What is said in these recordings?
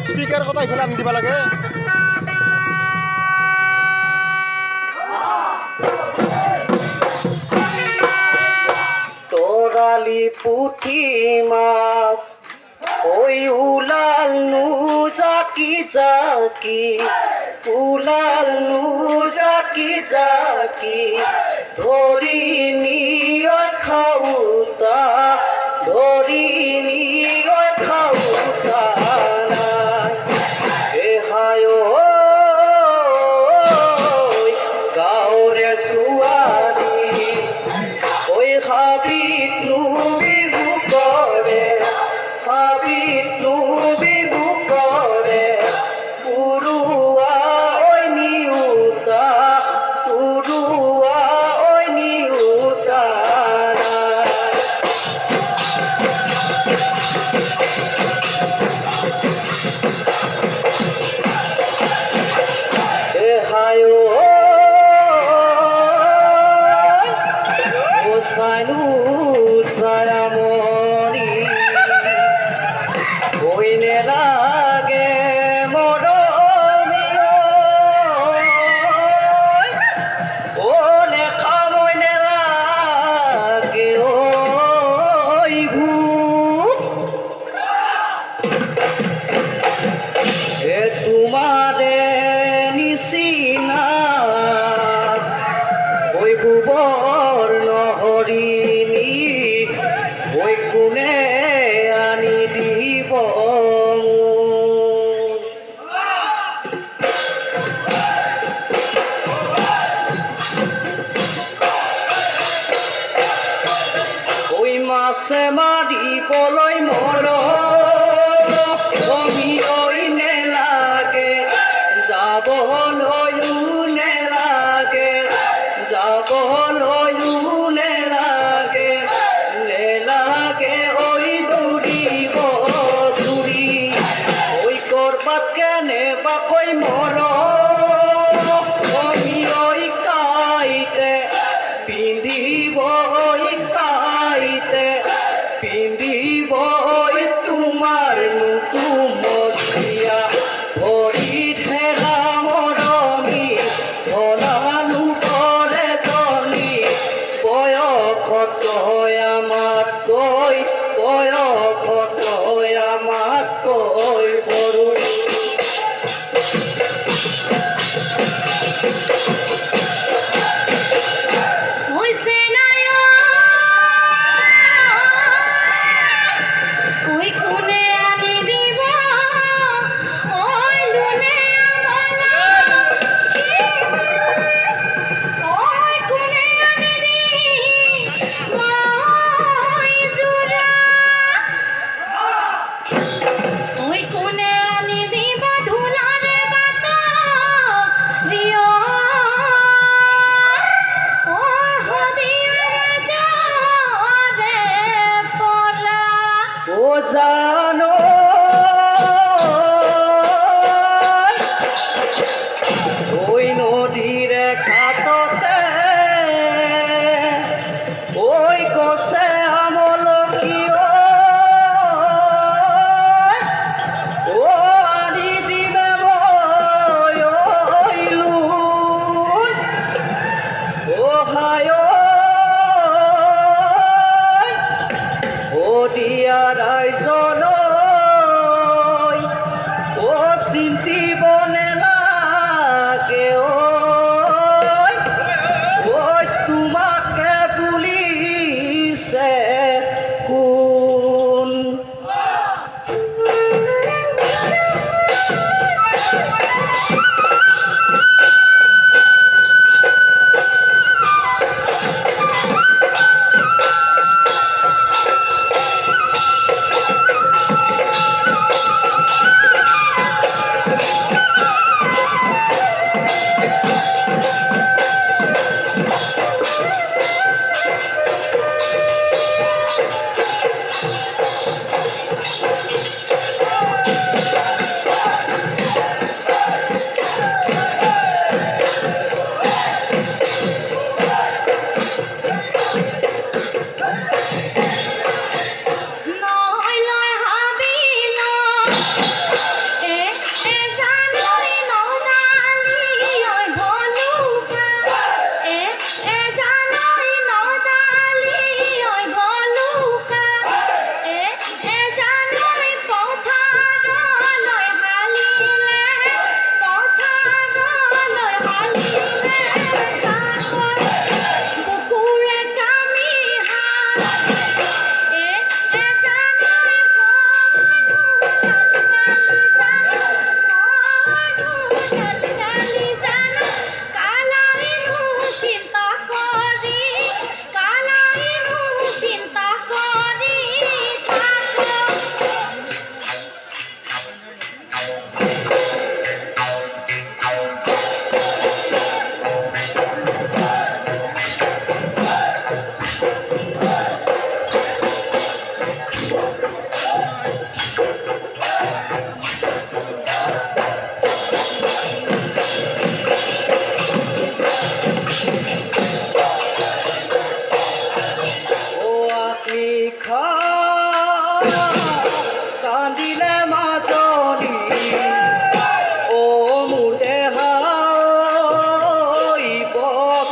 speaker কথা এখানে আনি দিবা লাগে তোরালি পুঁটি মাছ ওই উলাল নু জাকি জাকি উলাল নু জাকি জাকি ধরিনি খাউতা ধরিনি খাউতা গাওরে সুয়ারি ওই হাবিব নু বিহু করে হাবিব নু বিহু করে পুরুয়া ওই নিউতা পুরুয়া ওই নিউতা হায়ো সানু সারামনি বইনে লাগে মরমিও ও লেখা মইনে লাগে ওই ভূত এ তোমারে নিশিনা ওই গোবর নহরিণী ওই কোনে আনি দিব ওই মাছে মারিবলৈ মর ওই নেলাগে যাবলৈ নেলাগে যাবলৈ নেলাগে নেলাগে ওই দৌৰিব দৌৰি ওই কৰবাত কেনে বাকৈ মৰ ওই কাইতে পিন্ধিব ওই কাইতে পিন্ধিব ওই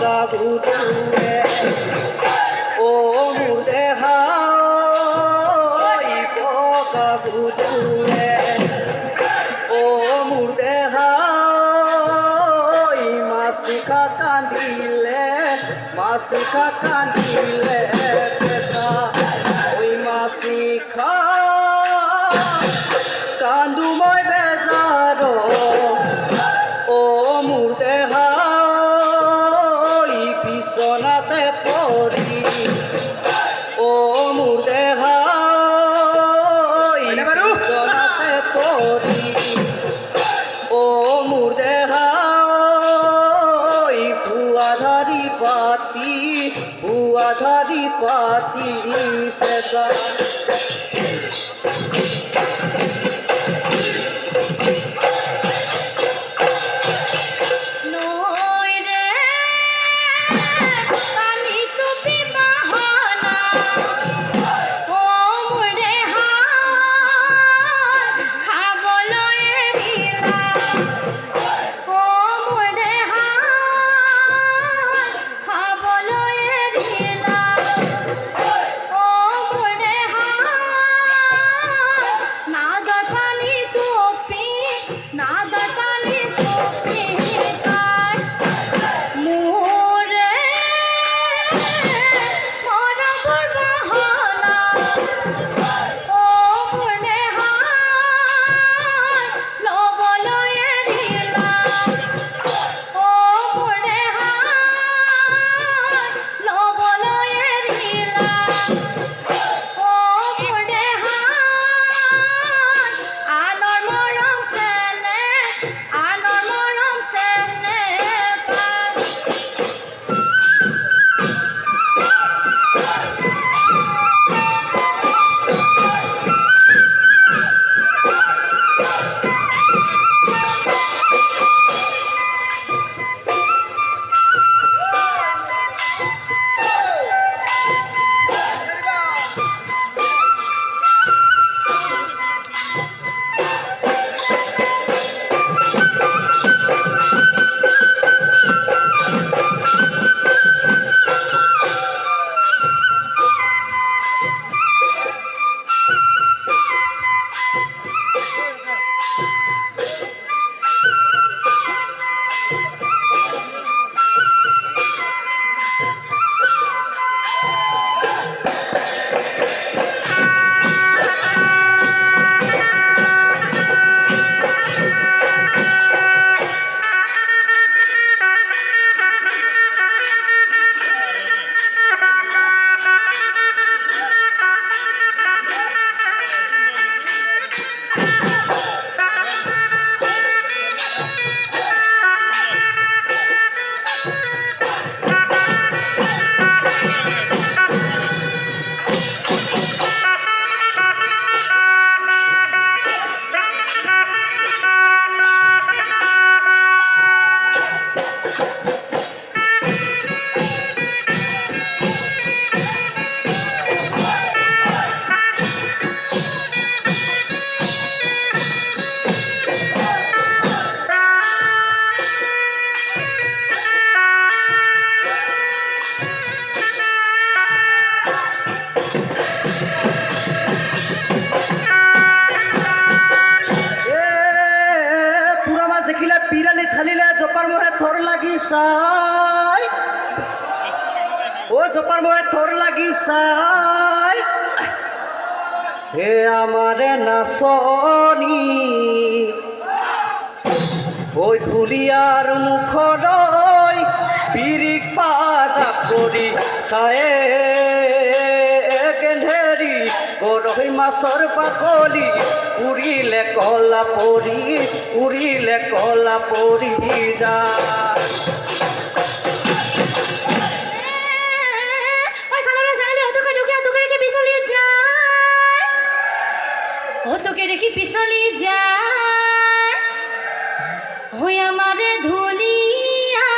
গাভৰুৱে ও মোৰ দেহাই গাভৰুৱে ও মোৰ দেহাই মাছ নিশা কান্দিলে পেঁচা ঐ মাছ নিশা কান্দু মই বেজাৰ ও মোৰ দেহাই বিচনাতে পৰি ও মোৰ দেহাই বিচনাতে পৰি ও মোৰ দেহাই ভুৱাধাৰী পাতি চেঁচা থর লাগি চাই ও জপার ময়ে থর লাগি চাই হে আমারে নাচনি ওই ধুলিয়ার মুখর পিরিক পাদা করি চায়ে গেন্ধেরি গরৈ মাছৰ বাকলি উৰিলে কলা পৰি যা তোকে দেখি পিছলি যায় ওই আমারে ধুলিয়া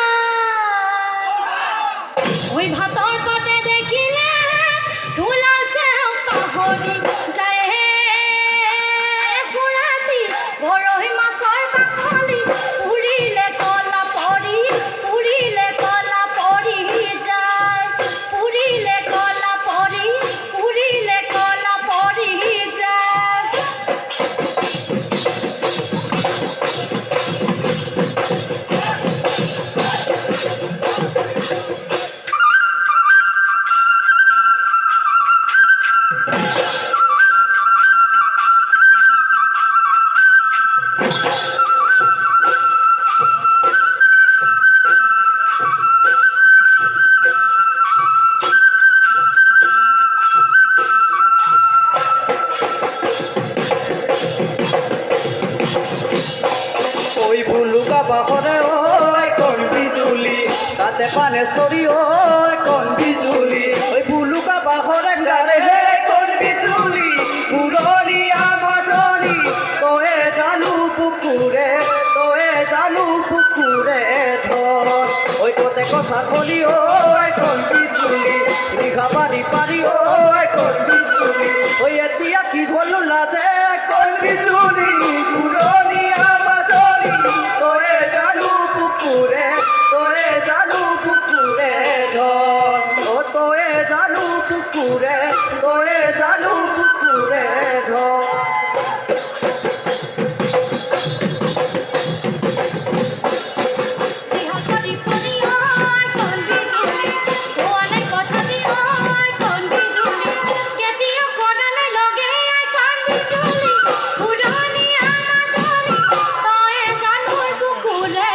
ওই ভাতর পাতে দেখিলে ধুলা সে পাহরি যায় হে পুরাতি বড়ই মাছর বাকলি উড়িলে কলা পরি রাতে পানে সরি ও কোন বিজুলি ওই বুলুকা বাহরে গারে হে কোন বিজুলি পুরনি আমাজনি তোয়ে জালু পুকুরে ধর ওই তোতে কথা কলি ও কোন বিজুলি রিঘা বাড়ি পারি ও কোন বিজুলি ওই এতিয়া কি বললো লাজে কোন বিজুলি পুরনি আমাজনি তোয়ে জালু পুকুরে ধর ও তোয়ে জালু পুকুরে ধর বিহারি পরি ওই কোন বিজুলি ও অনেক কথা দি ওই কোন বিজুলি কেতিয়া কোরালে লগে আই কোন বিজুলি পুরানি আমাজনি তোয়ে জানুর বুকুরে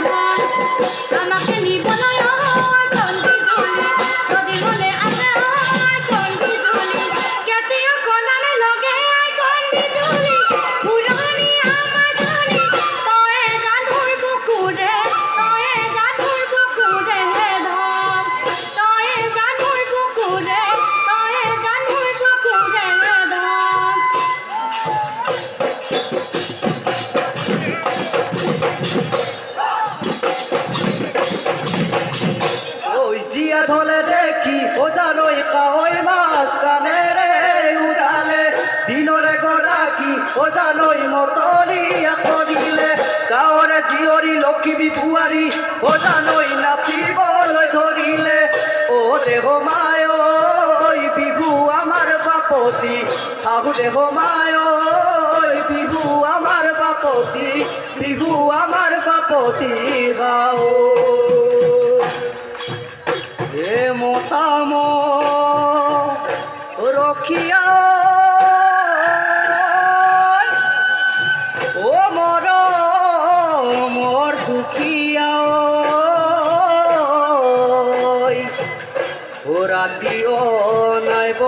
ধন আমাকে নিবলয় ওই কোন বিজুলি যদি মনে আসে ওই কোন বিজুলি কেতিয়া কোরালে লগে আই কোন বিজুলি পুরানি আমাজনি তোয়ে জানুর বুকুরে ধন তোয়ে জানুর বুকুরে ধন ওই জিয়া ধলে দেখি ও জানোই কাওই মাছ কানে রে উড়ালে দিনরে গড়াকি ও জানোই মতলিয়া করিলে কাওরে জিওরি লক্ষ্মী বুয়ারি ও জানোই নাচিবলৈ ধরিলে ও দেহ মায় ওই বিহু আমার বাপতি আহু দেহ মায় ওই বিহু আমার বাপতি গাও হে মতাম রখিয়া ও মোর দুখিয়া ও রাতিও নাইব